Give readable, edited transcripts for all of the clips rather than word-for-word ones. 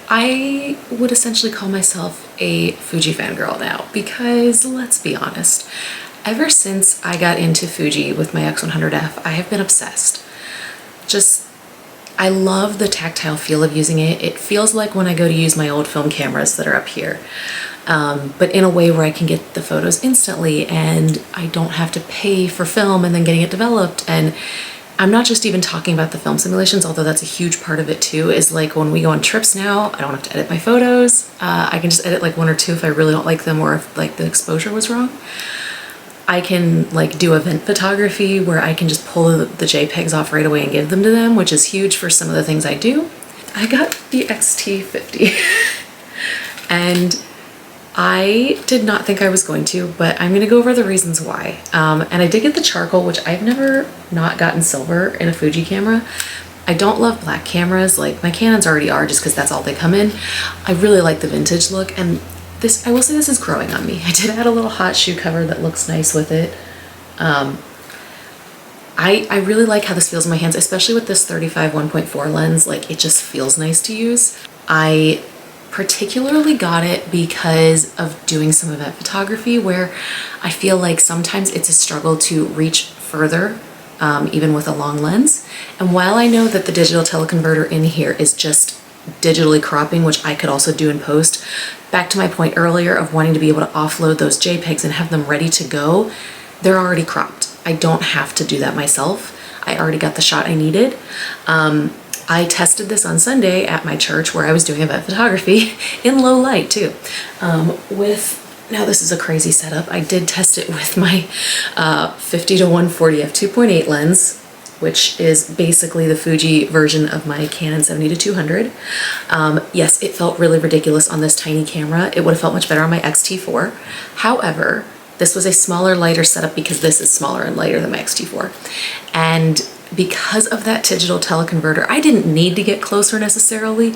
I would essentially call myself a Fuji fangirl now because let's be honest, ever since I got into Fuji with my X100F, I have been obsessed. Just, I love the tactile feel of using it. It feels like when I go to use my old film cameras that are up here, but in a way where I can get the photos instantly and I don't have to pay for film and then getting it developed. And I'm not just even talking about the film simulations, although that's a huge part of it too, is like when we go on trips now, I don't have to edit my photos. I can just edit like one or two if I really don't like them or if like the exposure was wrong. I can like do event photography where I can just pull the JPEGs off right away and give them to them, which is huge for some of the things I do. I got the Xt50 and I did not think I was going to, but I'm gonna go over the reasons why. And I did get the charcoal, which I've never not gotten silver in a Fuji camera. I don't love black cameras, like my Canons already are just because that's all they come in. I really like the vintage look, and this, I will say this is growing on me. I did add a little hot shoe cover that looks nice with it. I really like how this feels in my hands, especially with this 35 1.4 lens. Like it just feels nice to use. I particularly got it because of doing some event photography where I feel like sometimes it's a struggle to reach further, even with a long lens. And while I know that the digital teleconverter in here is just digitally cropping, which I could also do in post, back to my point earlier of wanting to be able to offload those JPEGs and have them ready to go, they're already cropped. I don't have to do that myself. I already got the shot I needed. I tested this on Sunday at my church where I was doing event photography in low light too. Now this is a crazy setup. I did test it with my 50 to 140 f2.8 lens, which is basically the Fuji version of my Canon 70 to 200. Yes, it felt really ridiculous on this tiny camera. It would have felt much better on my Xt4. However, this was a smaller, lighter setup because this is smaller and lighter than my Xt4. And because of that digital teleconverter, I didn't need to get closer necessarily,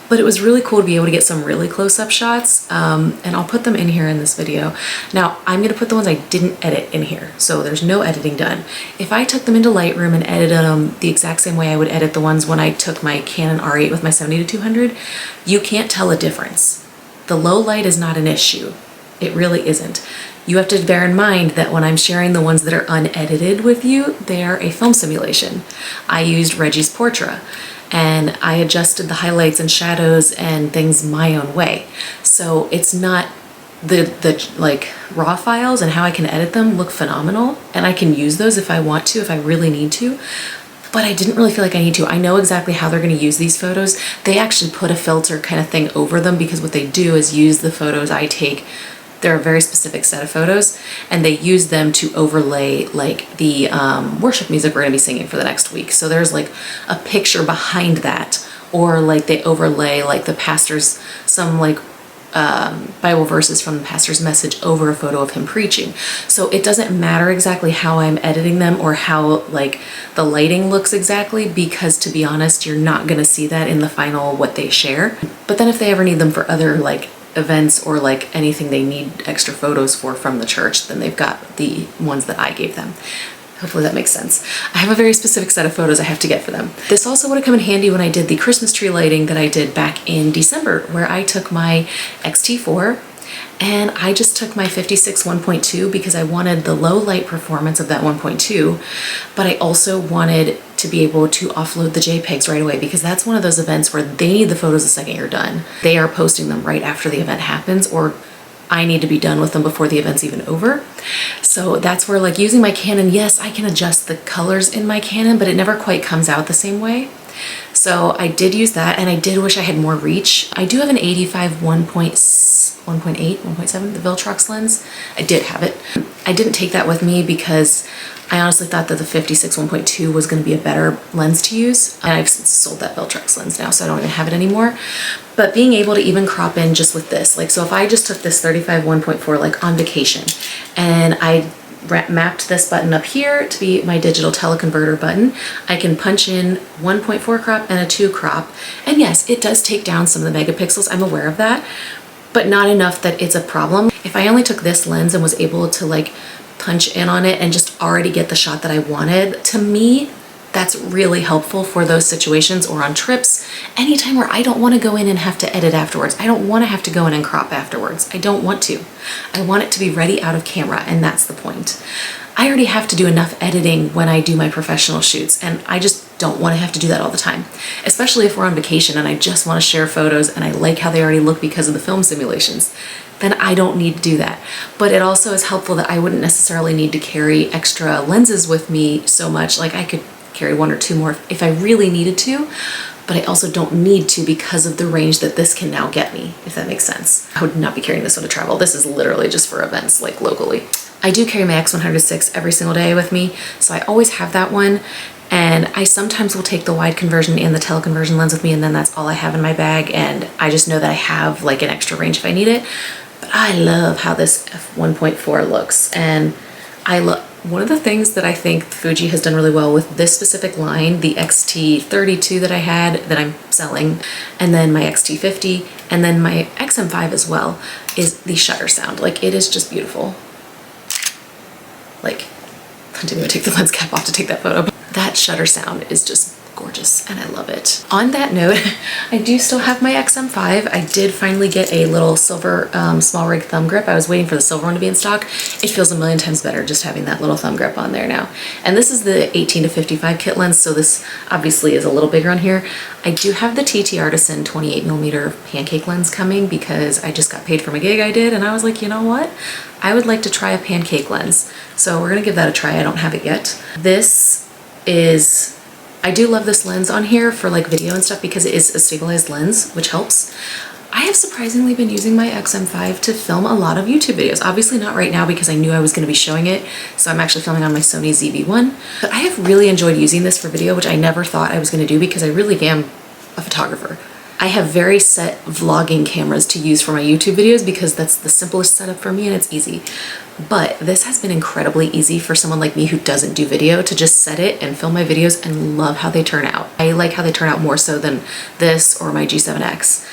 but it was really cool to be able to get some really close-up shots, and I'll put them in here in this video. Now, I'm gonna put the ones I didn't edit in here, so there's no editing done. If I took them into Lightroom and edited them the exact same way I would edit the ones when I took my Canon R8 with my 70 to 200, you can't tell a difference. The low light is not an issue. It really isn't. You have to bear in mind that when I'm sharing the ones that are unedited with you, they are a film simulation. I used Reggie's Portra and I adjusted the highlights and shadows and things my own way. So it's not the like raw files, and how I can edit them look phenomenal, and I can use those if I want to, if I really need to. But I didn't really feel like I need to. I know exactly how they're going to use these photos. They actually put a filter kind of thing over them because what they do is use the photos I take. They're a very specific set of photos, and they use them to overlay like the worship music we're gonna be singing for the next week. So there's like a picture behind that, or like they overlay like the pastor's, some like Bible verses from the pastor's message over a photo of him preaching. So it doesn't matter exactly how I'm editing them or how like the lighting looks exactly, because to be honest, you're not gonna see that in the final what they share. But then if they ever need them for other like events or like anything they need extra photos for from the church, then they've got the ones that I gave them. Hopefully that makes sense. I have a very specific set of photos I have to get for them. This also would have come in handy when I did the Christmas tree lighting that I did back in December, where I took my Xt4 and I just took my 56 1.2 because I wanted the low light performance of that 1.2, but I also wanted to be able to offload the JPEGs right away, because that's one of those events where they need the photos the second you're done. They are posting them right after the event happens, or I need to be done with them before the event's even over. So that's where like using my Canon, yes, I can adjust the colors in my Canon, but it never quite comes out the same way. So I did use that, and I did wish I had more reach. I do have an 85 1.8, 1.7, the Viltrox lens. I did have it. I didn't take that with me because I honestly thought that the 56 1.2 was going to be a better lens to use, and I've since sold that Viltrox lens now, so I don't even have it anymore. But being able to even crop in just with this, like, so if I just took this 35 1.4 like on vacation, and I mapped this button up here to be my digital teleconverter button, I can punch in 1.4 crop and a 2 crop, and yes, it does take down some of the megapixels, I'm aware of that, but not enough that it's a problem. If I only took this lens and was able to like punch in on it and just already get the shot that I wanted, to me, That's really helpful for those situations, or on trips, anytime where I don't want to go in and have to edit afterwards. I don't want to have to go in and crop afterwards. I don't want to. I want it to be ready out of camera, and that's the point. I already have to do enough editing when I do my professional shoots, and I just don't want to have to do that all the time, especially if we're on vacation and I just want to share photos and I like how they already look because of the film simulations. Then I don't need to do that. But it also is helpful that I wouldn't necessarily need to carry extra lenses with me so much. Like I could carry 1 or 2 more if I really needed to, but I also don't need to because of the range that this can now get me, if that makes sense. I would not be carrying this one to travel. This is literally just for events, like locally. I do carry my X100VI every single day with me, so I always have that one. And I sometimes will take the wide conversion and the teleconversion lens with me, and then that's all I have in my bag, and I just know that I have like an extra range if I need it. But I love how this f1.4 looks, and I love one of the things that I think Fuji has done really well with this specific line, the Xt32 that I had that I'm selling, and then my Xt50, and then my XM5 as well, is the shutter sound. Like, it is just beautiful. Like, I didn't even take the lens cap off to take that photo, but that shutter sound is just gorgeous and I love it. On that note, I do still have my XM5. I did finally get a little silver small rig thumb grip. I was waiting for the silver one to be in stock. It feels a million times better just having that little thumb grip on there now. And this is the 18 to 55 kit lens, so this obviously is a little bigger on here. I do have the TT Artisan 28mm pancake lens coming because I just got paid from a gig I did, and I was like, you know what? I would like to try a pancake lens. So we're gonna give that a try. I don't have it yet. I do love this lens on here for like video and stuff because it is a stabilized lens, which helps. I have surprisingly been using my XM5 to film a lot of YouTube videos. Obviously not right now because I knew I was going to be showing it, so I'm actually filming on my Sony ZV-1. But I have really enjoyed using this for video, which I never thought I was going to do because I really am a photographer. I have very set vlogging cameras to use for my YouTube videos because that's the simplest setup for me and it's easy. But this has been incredibly easy for someone like me who doesn't do video to just set it and film my videos and love how they turn out. I like how they turn out more so than this or my G7X.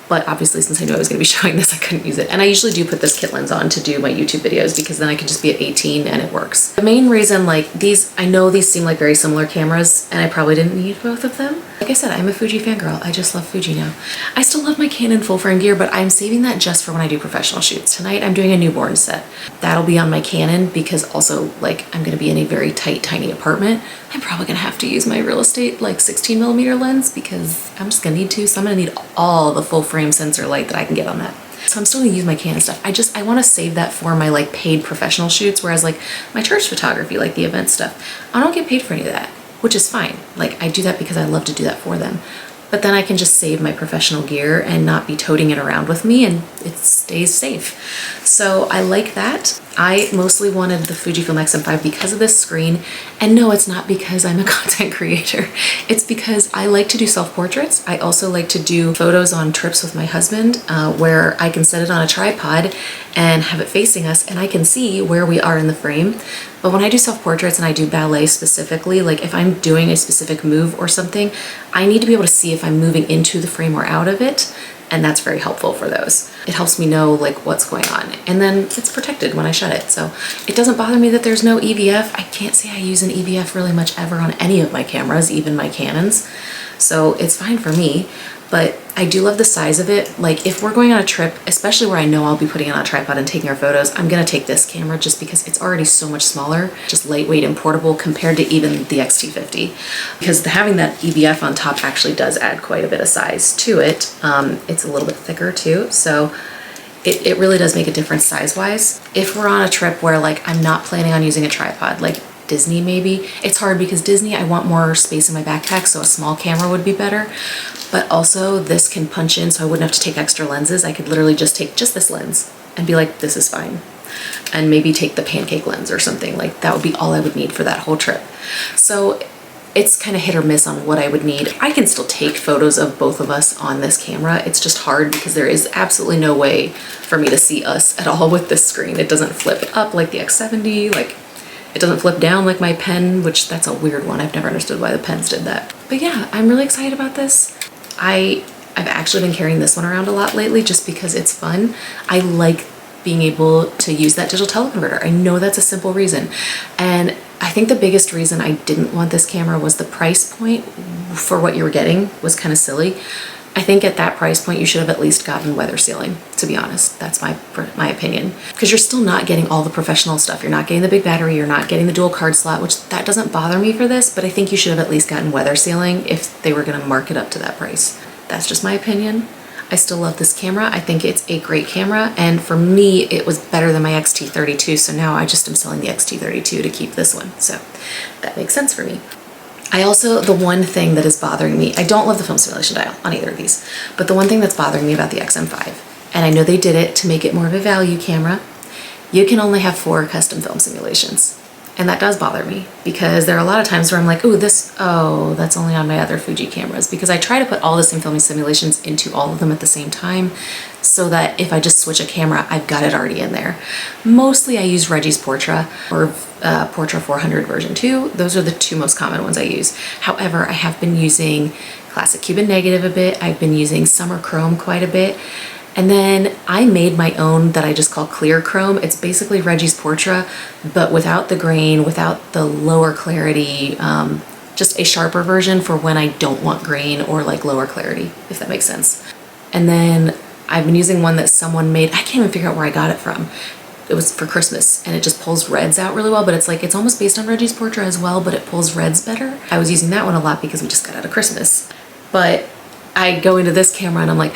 But obviously, since I knew I was going to be showing this, I couldn't use it. And I usually do put this kit lens on to do my YouTube videos because then I can just be at 18 and it works. The main reason, like these, I know these seem like very similar cameras and I probably didn't need both of them. Like I said, I'm a Fuji fangirl. I just love Fuji now. I still love my Canon full frame gear, but I'm saving that just for when I do professional shoots. Tonight, I'm doing a newborn set. That'll be on my Canon because also like I'm going to be in a very tight, tiny apartment. I'm probably going to have to use my real estate like 16mm lens because I'm just going to need to. So I'm going to need all the full frame sensor light that I can get on that. So I'm still gonna use my Canon stuff. I want to save that for my like paid professional shoots, whereas like my church photography, like the event stuff, I don't get paid for any of that, which is fine. Like I do that because I love to do that for them. But then I can just save my professional gear and not be toting it around with me and it stays safe. So I like that. I mostly wanted the Fujifilm Xt50 because of this screen. And no, it's not because I'm a content creator. It's because I like to do self-portraits. I also like to do photos on trips with my husband where I can set it on a tripod and have it facing us and I can see where we are in the frame. But when I do self-portraits and I do ballet specifically, like if I'm doing a specific move or something, I need to be able to see if I'm moving into the frame or out of it. And that's very helpful for those. It helps me know like what's going on. And then it's protected when I shut it. So it doesn't bother me that there's no EVF. I can't say I use an EVF really much ever on any of my cameras, even my Canons. So it's fine for me. But I do love the size of it. Like if we're going on a trip, especially where I know I'll be putting it on a tripod and taking our photos, I'm gonna take this camera just because it's already so much smaller, just lightweight and portable compared to even the Xt50. Because having that EVF on top actually does add quite a bit of size to it. It's a little bit thicker too, so it really does make a difference size-wise. If we're on a trip where like I'm not planning on using a tripod, like Disney maybe, it's hard because Disney, I want more space in my backpack, so a small camera would be better. But also this can punch in so I wouldn't have to take extra lenses. I could literally just take just this lens and be like, this is fine. And maybe take the pancake lens or something. Like that would be all I would need for that whole trip. So it's kind of hit or miss on what I would need. I can still take photos of both of us on this camera. It's just hard because there is absolutely no way for me to see us at all with this screen. It doesn't flip up like the X70, like it doesn't flip down like my pen, which that's a weird one. I've never understood why the pens did that. But yeah, I'm really excited about this. I've actually been carrying this one around a lot lately just because it's fun. I like being able to use that digital teleconverter. I know that's a simple reason. And I think the biggest reason I didn't want this camera was the price point for what you were getting was kind of silly. I think at that price point, you should have at least gotten weather sealing, to be honest. That's my opinion. Because you're still not getting all the professional stuff. You're not getting the big battery, you're not getting the dual card slot, which that doesn't bother me for this, but I think you should have at least gotten weather sealing if they were gonna mark it up to that price. That's just my opinion. I still love this camera. I think it's a great camera, and for me, it was better than my Xt32, so now I just am selling the Xt32 to keep this one. So that makes sense for me. I also, the one thing that is bothering me, I don't love the film simulation dial on either of these, but the one thing that's bothering me about the XM5, and I know they did it to make it more of a value camera, you can only have 4 custom film simulations. And that does bother me because there are a lot of times where I'm like, oh, that's only on my other Fuji cameras, because I try to put all the same filming simulations into all of them at the same time so that if I just switch a camera, I've got it already in there. Mostly I use Reggie's Portra or Portra 400 version 2. Those are the 2 most common ones I use. However, I have been using Classic Cuban Negative a bit. I've been using Summer Chrome quite a bit. And then I made my own that I just call Clear Chrome. It's basically Reggie's Portra, but without the grain, without the lower clarity, just a sharper version for when I don't want grain or like lower clarity, if that makes sense. And then I've been using one that someone made. I can't even figure out where I got it from. It was for Christmas, and it just pulls reds out really well, but it's like, it's almost based on Reggie's Portra as well, but it pulls reds better. I was using that one a lot because we just got out of Christmas. But I go into this camera and I'm like,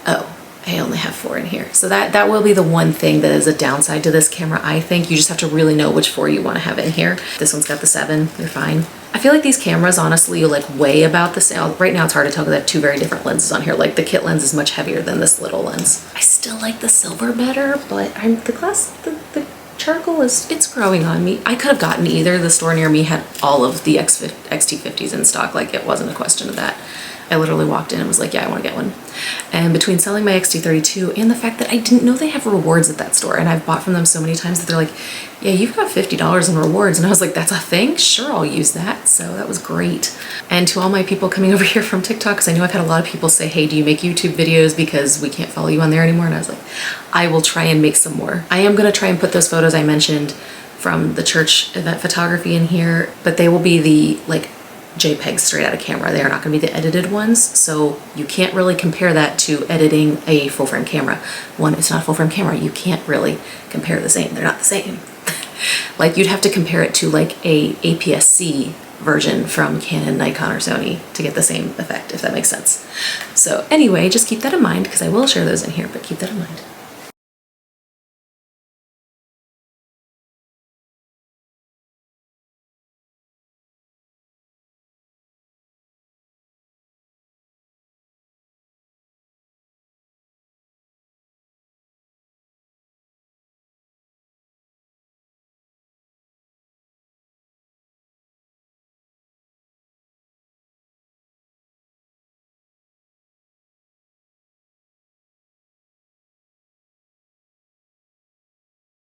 oh, I only have 4 in here. So that will be the one thing that is a downside to this camera, I think. You just have to really know which 4 you want to have in here. This one's got the 7, you're fine. I feel like these cameras, honestly, like way about the same. Right now it's hard to tell because I have 2 very different lenses on here. Like the kit lens is much heavier than this little lens. I still like the silver better, but the charcoal it's growing on me. I could have gotten either. The store near me had all of the Xt50s in stock. Like it wasn't a question of that. I literally walked in and was like, yeah, I want to get one. And between selling my Xt32 and the fact that I didn't know they have rewards at that store, and I've bought from them so many times that they're like, yeah, you've got $50 in rewards. And I was like, that's a thing? Sure, I'll use that. So that was great. And to all my people coming over here from TikTok, because I know I've had a lot of people say, hey, do you make YouTube videos because we can't follow you on there anymore? And I was like, I will try and make some more. I am going to try and put those photos I mentioned from the church event photography in here, but they will be the like JPEGs straight out of camera. They are not going to be the edited ones, so you can't really compare that to editing a full frame camera. One, it's not a full frame camera. You can't really compare the same. They're not the same. Like you'd have to compare it to like a APS-C version from Canon, Nikon, or Sony to get the same effect, if that makes sense. So anyway, just keep that in mind because I will share those in here, but keep that in mind.